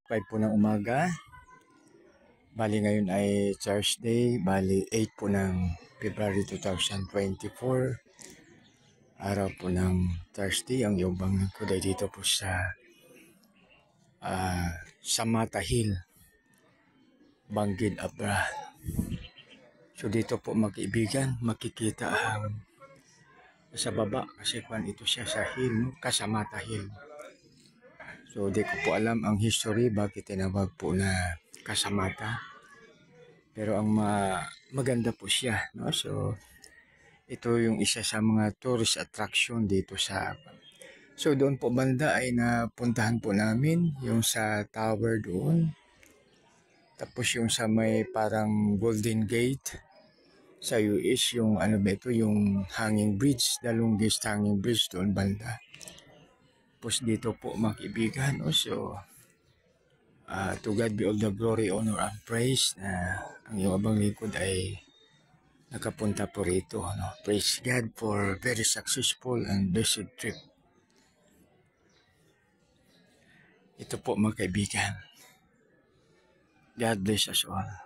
5 po ng umaga. Bali ngayon ay Thursday. Bali 8 po ng February 2024. Araw po ng Thursday. Ang yobang ko dahil dito po sa Samata Hill, Banggid, Abra. So dito po magkaibigan, makikita ang sa baba kasi kung ito siya sa hill, no? Kasamata Hill. So di ko po alam ang history bakit tinawag po na Kasamata. Pero ang maganda po siya, no? So ito yung isa sa mga tourist attraction dito sa. So doon po banda ay napuntahan po namin yung sa tower doon. Tapos yung sa may parang Golden Gate sa US, yung ano ba ito, yung hanging bridge, the longest hanging bridge doon banda. Tapos dito po mga kaibigan, so to God be all the glory, honor, and praise na ang iyong abang likod ay nakapunta po rito. No? Praise God for very successful and blessed trip. Ito po mga kaibigan. God bless us all.